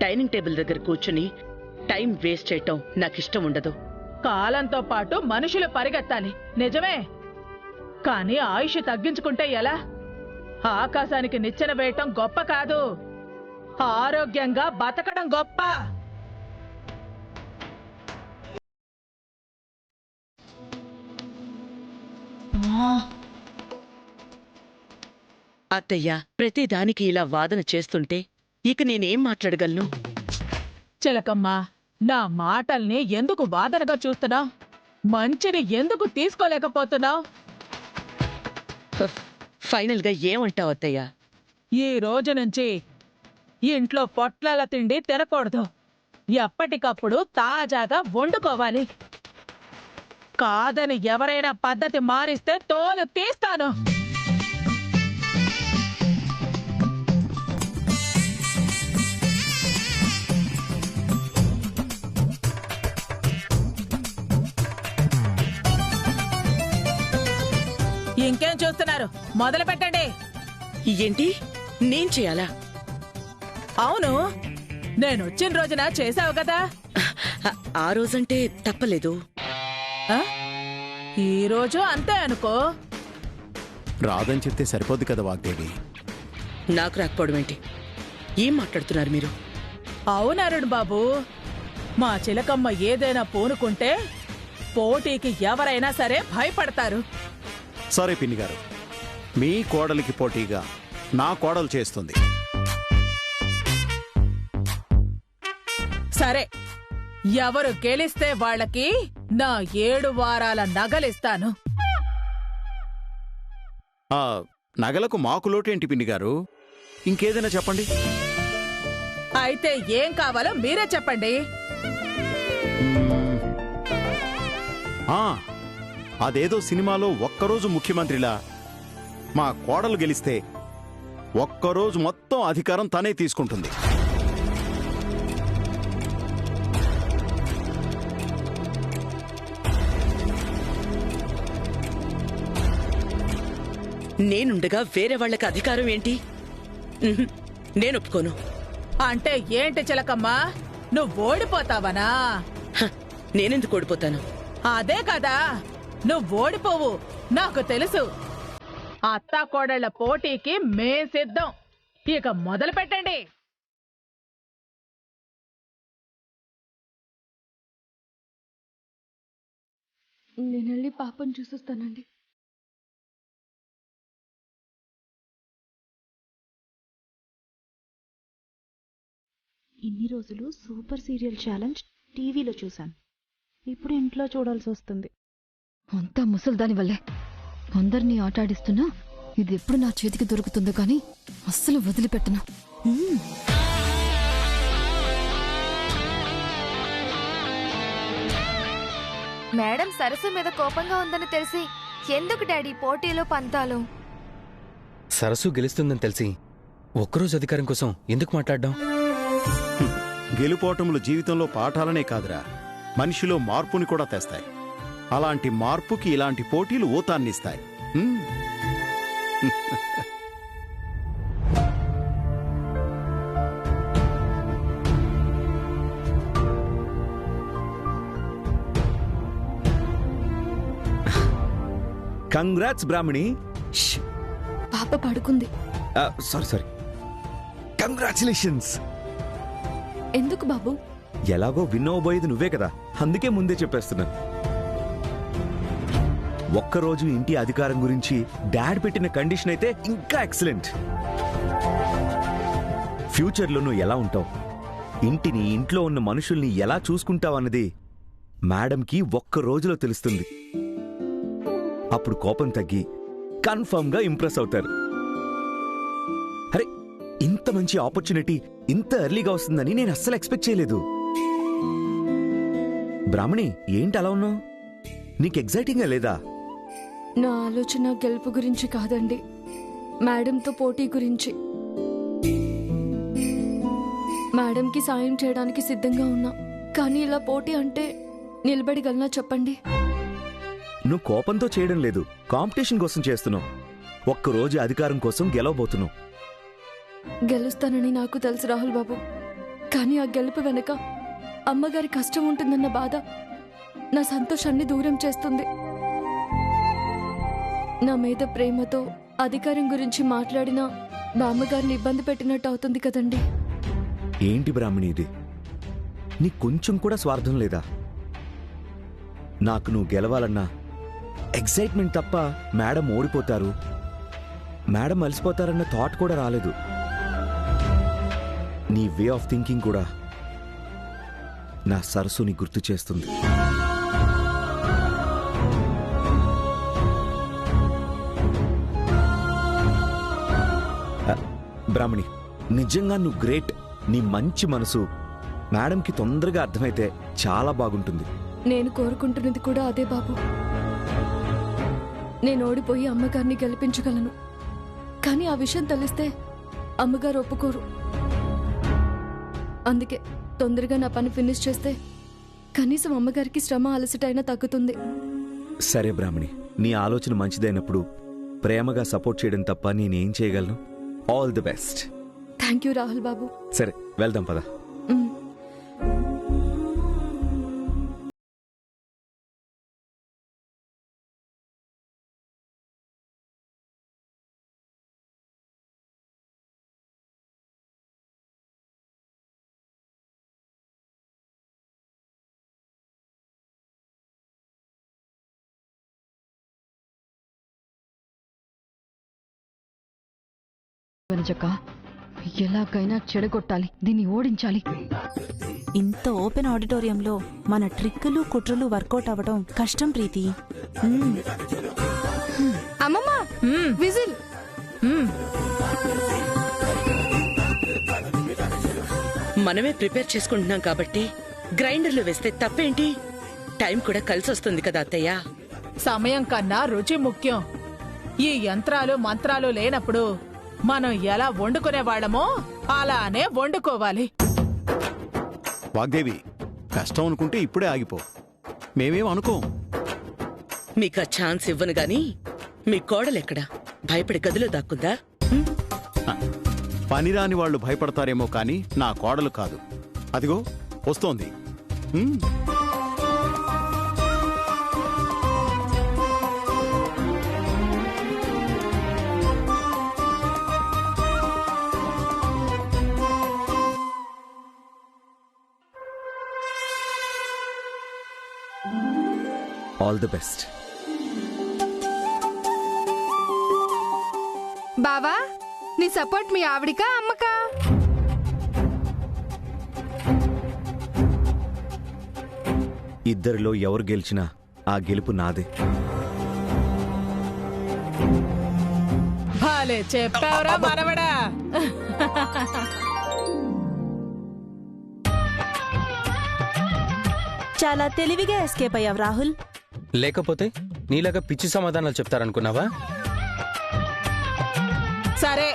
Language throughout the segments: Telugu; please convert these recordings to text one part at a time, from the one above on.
డైనింగ్ టేబుల్ దగ్గర కూర్చుని టైం వేస్ట్ చేయటం నాకిష్టం ఉండదు. కాలంతో పాటు మనుషులు పరిగెత్తాలి నిజమే, కానీ ఆయుష్ తగ్గించుకుంటే ఎలా? ఆకాశానికి నిచ్చెన వేయటం గొప్ప కాదు, ఆరోగ్యంగా బతకడం గొప్ప. అత్తయ్య ప్రతిదానికి ఇలా వాదన చేస్తుంటే ఇక నేనేం మాట్లాడగలను? చిలకమ్మా, నా మాటల్ని ఎందుకు వాదనగా చూస్తున్నావు? మంచిని ఎందుకు తీసుకోలేకపోతున్నావు? ఫైనల్ గా ఏమంటావు అత్తయ్య? ఈ రోజు నుంచి ఇంట్లో పొట్లాల తిండి తినకూడదు, ఎప్పటికప్పుడు తాజాగా వండుకోవాలి. కాదని ఎవరైనా పద్ధతి మారిస్తే తోలు తీస్తాను. ఇంకేం చూస్తున్నారు, మొదలు పెట్టండి. ఏంటి నేను చేయాలా? అవును, నేను వచ్చిన రోజున చేసావు కదా. ఆ రోజంటే తప్పలేదు. ఈ రోజు అంతే అనుకో. రాదని చెప్తే సరిపోద్ది కదా వాగ్దేవి. నాకు రాకపోవడం ఏంటి? ఏం మాట్లాడుతున్నారు మీరు? అవును అరుణ్ బాబు, మా చిలకమ్మ ఏదైనా పూనుకుంటే పోటీకి ఎవరైనా సరే భయపడతారు. సరే పిన్ని గారు, మీ కోడలికి పోటీగా నా కోడలు చేస్తుంది. సరే, ఎవరు గెలిస్తే వాళ్ళకి నా 7 వారాల నగలిస్తాను. ఆ నగలకు మాకు లోటేంటి పిన్ని గారు? ఇంకేదైనా చెప్పండి. అయితే ఏం కావాలో మీరే చెప్పండి. అదేదో సినిమాలో ఒక్కరోజు ముఖ్యమంత్రిలా మా కోడలు గెలిస్తే ఒక్కరోజు మొత్తం అధికారం తనే తీసుకుంటుంది. నేనుండగా వేరే వాళ్ళకి అధికారం ఏంటి? నేను ఒప్పుకోను. అంటే ఏంటి చిలకమ్మా, నువ్వు ఓడిపోతావనా? నేనెందుకు ఓడిపోతాను? అదే కదా, నువ్వు ఓడిపోవు నాకు తెలుసు. అత్తా కోడళ్ల పోటీకి మేం సిద్ధం. ఇక మొదలు పెట్టండి. నేనెళ్ళి పాపను చూసొస్తానండి. ఇన్ని రోజులు సూపర్ సీరియల్ ఛాలెంజ్ టీవీలో చూశాను, ఇప్పుడు ఇంట్లో చూడాల్సి వస్తుంది. అంతా ముసల్దాని వల్లే. అందరినీ ఆటాడిస్తున్నా ఇది ఎప్పుడు నా చేతికి దొరుకుతుందో కానీ అస్సలు వదిలిపెట్టను. మేడం సరస్సు మీద కోపంగా ఉందని తెలిసి ఎందుకు డాడీ పోటీలో పంతాలు? సరస్సు గెలుస్తుందని తెలిసి ఒక్కరోజు అధికారం కోసం ఎందుకు మాట్లాడ్డాం? గెలుపోటములు జీవితంలో పాఠాలనే కాదురా, మనిషిలో మార్పుని కూడా తెస్తాయి. అలాంటి మార్పుకి ఇలాంటి పోటీలు ఊతాన్నిస్తాయి. కంగ్రాట్స్ బ్రాహ్మణి. పాప పడుకుంది. Sorry, congratulations. ఎందుకు బాబు? ఎలాగో విన్నవబోయేది నువ్వే కదా, అందుకే ముందే చెప్పేస్తున్నాను. ఒక్కరోజు ఇంటి అధికారం గురించి డాడ్ పెట్టిన కండిషన్ అయితే ఇంకా ఎక్సలెంట్. ఫ్యూచర్లో నువ్వు ఎలా ఉంటావు, ఇంటిని, ఇంట్లో ఉన్న మనుషుల్ని ఎలా చూసుకుంటావన్నది మేడంకి ఒక్క రోజులో తెలుస్తుంది. అప్పుడు కోపం తగ్గి కన్ఫర్మ్ గా ఇంప్రెస్ అవుతారు. అరే, ఇంత మంచి ఆపర్చునిటీ ఇంత ఎర్లీగా వస్తుందని నేను అస్సలు ఎక్స్పెక్ట్ చేయలేదు. బ్రాహ్మణి, ఏంటి అలా ఉన్నావు? నీకు ఎగ్జైటింగ్గా లేదా? నా ఆలోచన గెలుపు గురించి కాదండి, మేడంతో పోటీ గురించి. మేడంకి సాయం చేయడానికి సిద్ధంగా ఉన్నా, కానీ ఇలా పోటీ అంటే నిలబడగలనా చెప్పండి? నువ్వు కోపంతో చేయడం లేదు, కాంపిటీషన్ కోసం చేస్తున్నావు. ఒక్కరోజు అధికారం కోసం గెలవబోతున్నావు. గెలుస్తానని నాకు తెలుసు రాహుల్ బాబు, కానీ ఆ గెలుపు వెనక అమ్మగారి కష్టం ఉంటుందన్న బాధ నా సంతోషాన్ని దూరం చేస్తుంది. నా మీద ప్రేమతో అధికారం గురించి మాట్లాడినా బామ్మగారిని ఇబ్బంది పెట్టినట్టు అవుతుంది కదండి. ఏంటి బ్రాహ్మణి ఇది? నీ కొంచెం కూడా స్వార్థం లేదా? నాకు నువ్వు గెలవాలన్నా ఎక్సైట్మెంట్ తప్ప మేడం ఓడిపోతారు, మేడం అలసిపోతారన్న థాట్ కూడా రాలేదు. నీ వే ఆఫ్ థింకింగ్ కూడా నా సరస్సుని గుర్తు చేస్తుంది. బ్రాహ్మణి, నిజంగా నువ్వు గ్రేట్. నీ మంచి మనసు మేడంకి తొందరగా అర్థమైతే చాలా బాగుంటుంది. నేను కోరుకుంటున్నది కూడా అదే బాబు. నేను ఓడిపోయి అమ్మగారిని గెలిపించగలను, కానీ ఆ విషయం తెలిస్తే అమ్మగారు ఒప్పుకోరు. అందుకే తొందరగా నా పని ఫినిష్ చేస్తే కనీసం అమ్మగారికి శ్రమ అలసటైనా తగ్గుతుంది. సరే బ్రాహ్మణి, నీ ఆలోచన మంచిదైనప్పుడు ప్రేమగా సపోర్ట్ చేయడం తప్ప నేనేం చేయగలను? All the best. Thank you Rahul Babu. సరే వెళ్దాం పద. వనజక్క, ఎలాగైనా చెడగొట్టాలి, దీన్ని ఓడించాలి. ఇంత ఓపెన్ ఆడిటోరియంలో మన ట్రిక్కులు కుట్రలు వర్కౌట్ అవ్వడం కష్టం ప్రీతి. అమ్మమ్మ విజిల్. మనమే ప్రిపేర్ చేసుకుంటున్నాం కాబట్టి గ్రైండర్లో వేస్తే తప్పేంటి? టైం కూడా కలిసి వస్తుంది కదా అత్తయ్య. సమయం కన్నా రుచి ముఖ్యం. ఈ యంత్రాలు మంత్రాలు లేనప్పుడు మనం ఎలా వండుకునే వాళ్ళమో అలానే వండుకోవాలి. వాగ్దేవి, కష్టం అనుకుంటే ఇప్పుడే ఆగిపో. మేమేం అనుకోం. మీకు ఆ ఛాన్స్ ఇవ్వను గాని మీ కోడలెక్కడా? భయపడి గదిలో దాక్కుందా? పనిరాని వాళ్ళు భయపడతారేమో కానీ నా కోడలు కాదు. అదిగో వస్తోంది. All the best. బావా, నీ సపోర్ట్ మీ ఆవిడికా అమ్మకా? ఇద్దరిలో ఎవరు గెలిచినా ఆ గెలుపు నాదే. భలే చెప్పావురా మనవడా. చాలా తెలివిగా ఎస్కేప్ అయ్యావు రాహుల్. లేకపోతే నీలాగా పిచ్చి సమాధానాలు చెప్తారనుకున్నావా? సరే,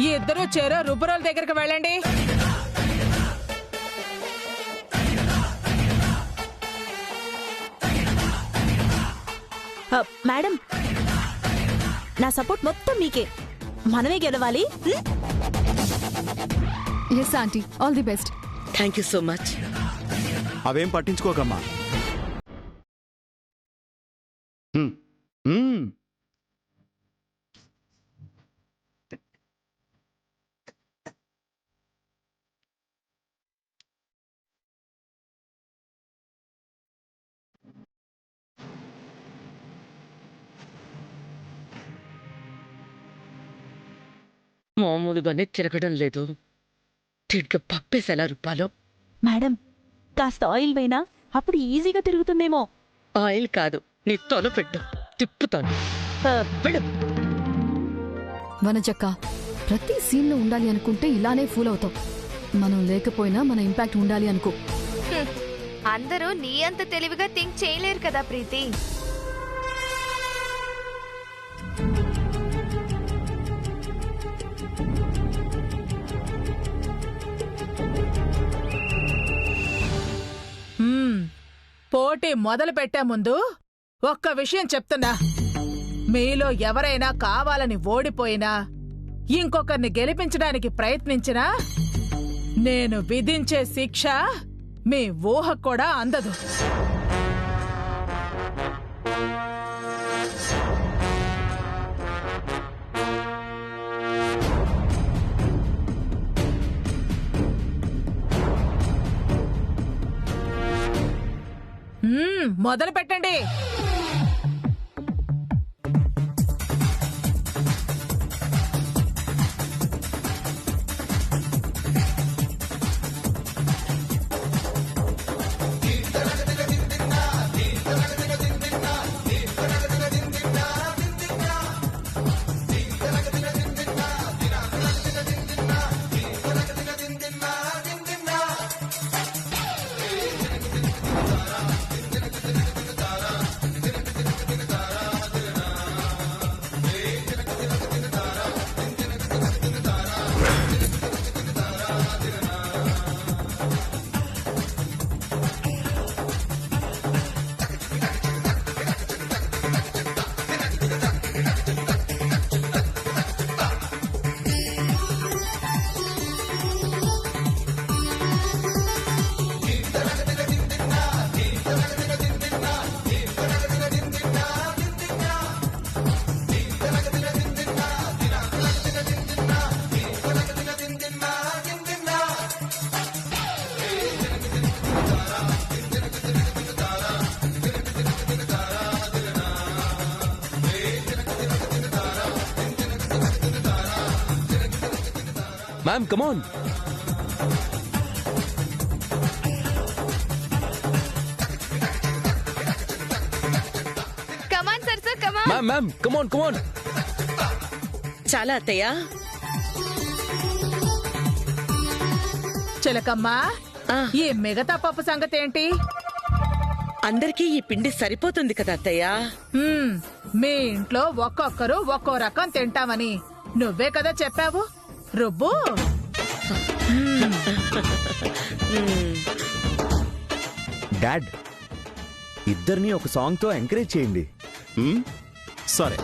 ఈ ఇద్దరు చేరో రుబ్బురోల దగ్గరికి వెళ్ళండి. మేడం, నా సపోర్ట్ మొత్తం మీకే. మనమే గెలవాలి. Yes aunty, all the best. Thank you so much. అవేం పట్టించుకోకమ్మా. మామూలుగానే తిరగడం లేదు. తిరిగి పప్పేసి ఎలా రుబ్బాలో. మేడం, కాస్త ఆయిల్ వేనా? అప్పుడు ఈజీగా తిరుగుతుందేమో. ఆయిల్ కాదు, నీ తొల పెట్టు, తిప్పుతాను. వనజక్క, ప్రతి సీన్లో ఉండాలి అనుకుంటే ఇలానే ఫూల్ అవుతాం. మనం లేకపోయినా మన ఇంపాక్ట్ ఉండాలి అనుకో. అందరూ నీ అంత తెలివిగా థింక్ చేయలేరు కదా ప్రీతి. పోటీ మొదలు పెట్టే ముందు ఒక్క విషయం చెప్తున్నా. మీలో ఎవరైనా కావాలని ఓడిపోయినా, ఇంకొకరిని గెలిపించడానికి ప్రయత్నించినా నేను విధించే శిక్ష మీ ఊహ కూడా అందదు. మొదలు పెట్టండి. మ్యామ్ కమాన్. కమాన్ సరసు కమాన్. మ్యామ్ కమాన్ కమాన్. చాలా అత్తయ్య. చిలకమ్మా, ఆ. ఈ మిగతా పప్పు సంగతి ఏంటి? అందరికీ ఈ పిండి సరిపోతుంది కదా అత్తయ్య. మీ ఇంట్లో ఒక్కొక్కరు ఒక్కో రకం తింటామని నువ్వే కదా చెప్పావు. రుబ్బు. డాడ్, ఇద్దరిని ఒక సాంగ్ తో ఎంకరేజ్ చేయండి. సరే.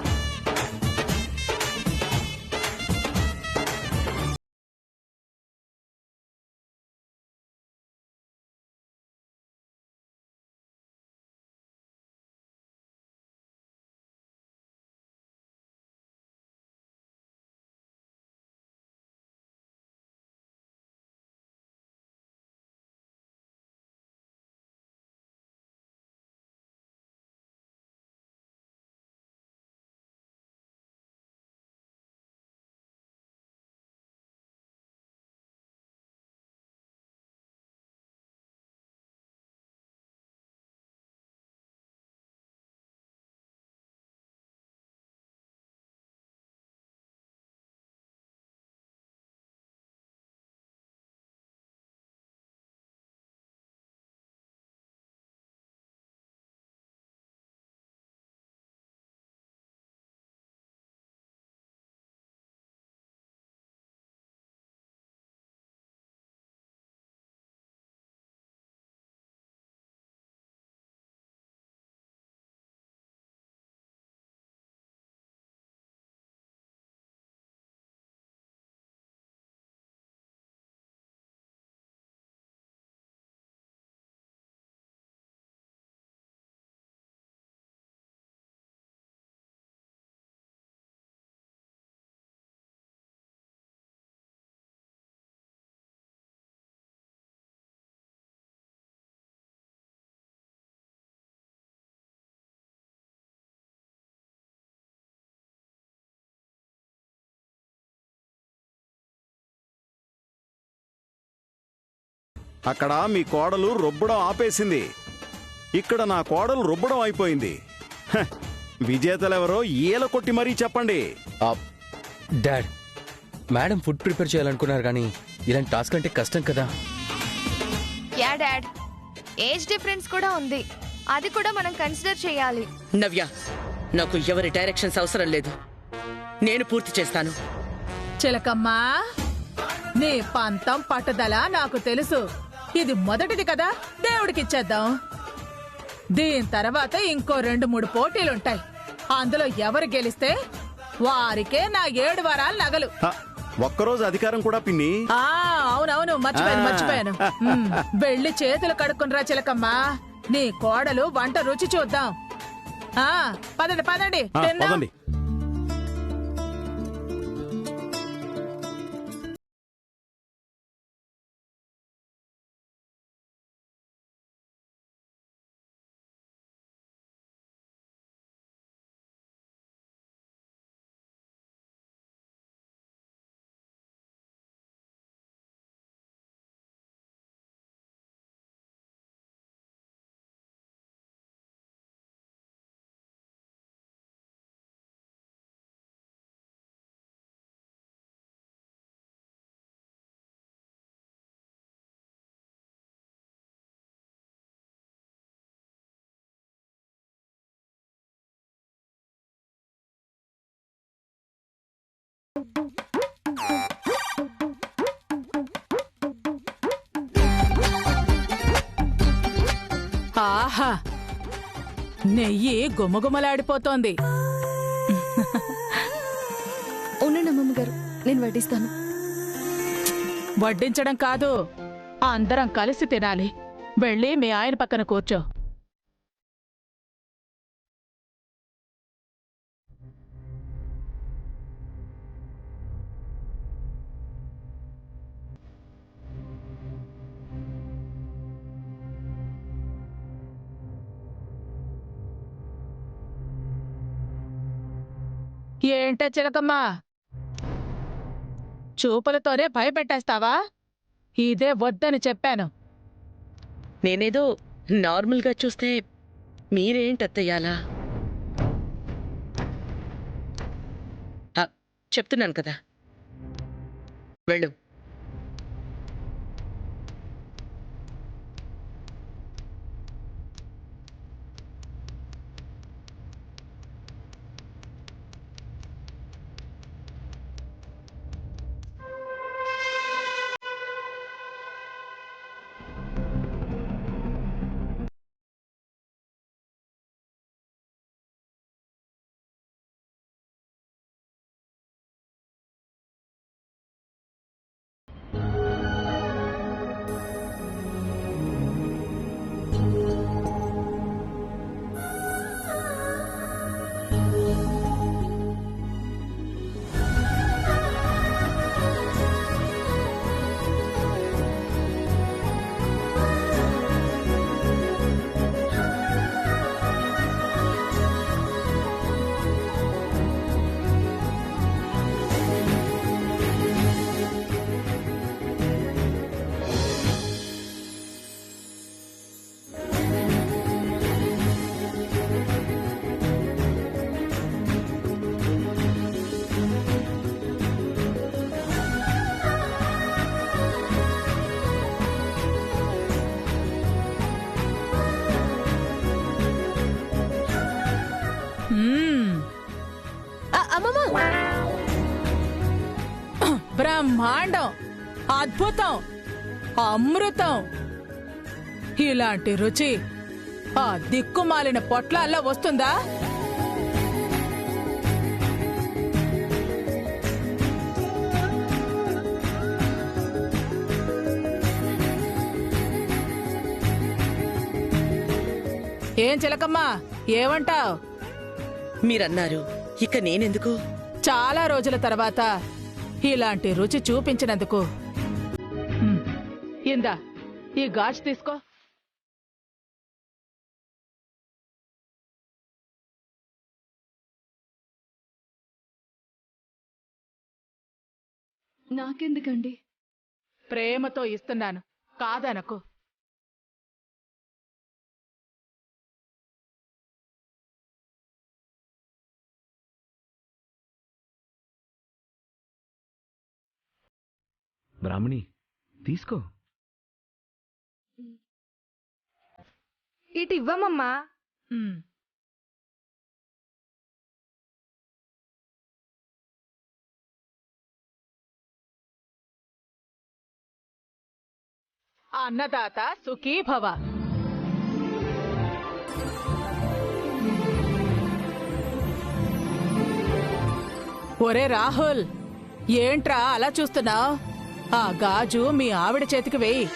అక్కడ మీ కోడలు రుబ్బడం ఆపేసింది. ఇక్కడ నా కోడలు రుబ్బడం అయిపోయింది. విజేతలెవరో ఈల కొట్టి మరీ చెప్పండి. డాడ్, మేడం ఫుడ్ ప్రిపేర్ చేయాలనుకున్నారు కానీ ఇలాంటి టాస్క్ అంటే కష్టం కదా. యా డాడ్, ఏజ్ డిఫరెన్స్ కూడా ఉంది. అది కూడా మనం కన్సిడర్ చేయాలి. నవ్య, నాకు ఎవరి డైరెక్షన్స్ అవసరం లేదు. నేను పూర్తి చేస్తాను. చిలకమ్మా, నీ పంతం పట్టుదల నాకు తెలుసు. ఇది మొదటిది కదా, దేవుడికిచ్చేద్దాం. దీని తర్వాత ఇంకో 2-3 పోటీలుంటాయి. అందులో ఎవరు గెలిస్తే వారికే నా 7 వారాల నగలు. ఒక్కరోజు అధికారం కూడా పిన్ని. అవునవును, మర్చిపోయాను. వెళ్ళి చేతులు కడుక్కునరా చిలకమ్మా. నీ కోడలు వంట రుచి చూద్దాం. పదండి తిందాం. పదండి. ఆహా, నెయ్యి గుమగుమలాడిపోతోంది. ఉండండి అమ్మమ్మ గారు, నేను వడ్డిస్తాను. వడ్డించడం కాదు, అందరం కలిసి తినాలి. వెళ్ళి మీ ఆయన పక్కన కూర్చో. ఏంట చిలకమ్మా, చూపులతోనే భయపెట్టేస్తావా? ఇదే వద్దని చెప్పాను. నేనేదో నార్మల్గా చూస్తే మీరేంటత్తయ్యాలా? చెప్తున్నాను కదా, వెళ్ళు. బ్రహ్మాండం, అద్భుతం, అమృతం. ఇలాంటి రుచి ఆ దిక్కుమాలిన పొట్లాల్లో వస్తుందా? ఏం చిలకమ్మా, ఏమంటావ్? మీరన్నారు, ఇక నేనెందుకు? చాలా రోజుల తర్వాత ఇలాంటి రుచి చూపించినందుకు. ఇందా, ఈ గాజు తీసుకో. నాకెందుకండి? ప్రేమతో ఇస్తున్నాను, కాదనకు. బ్రాహ్మణి, తీసుకో. ఇటు ఇవ్వమమ్మా. అన్నదాత సుఖీ భవ. ఒరే రాహుల్, ఏంట్రా అలా చూస్తున్నావ్? ఆ గాజు మీ ఆవిడ చేతికి వేయి.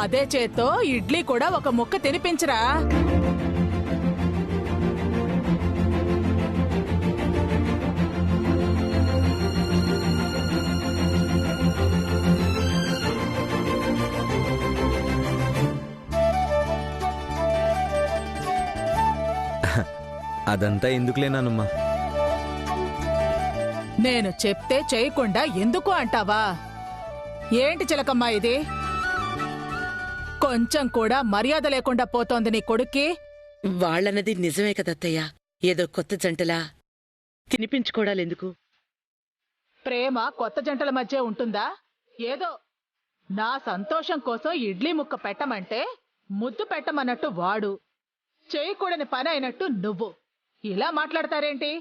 అదే చేత్తో ఇడ్లీ కూడా ఒక ముక్క తినిపించరా. అదంతా ఎందుకులేనానమ్మా. నేను చెప్తే చేయకుండా ఎందుకు అంటావా? ఏంటి చిలకమ్మా ఇది? కొంచెం కూడా మర్యాద లేకుండా పోతోంది నీ కొడుక్కి. వాళ్ళన్నది నిజమే కదత్తయ్య. ఏదో కొత్త జంటలా తినిపించుకోవడాలెందుకు? ప్రేమ కొత్త జంటల మధ్య ఉంటుందా? ఏదో నా సంతోషం కోసం ఇడ్లీ ముక్క పెట్టమంటే ముద్దు పెట్టమన్నట్టు వాడు, చేయకూడని పని అయినట్టు నువ్వు ఇలా మాట్లాడతారేంటి?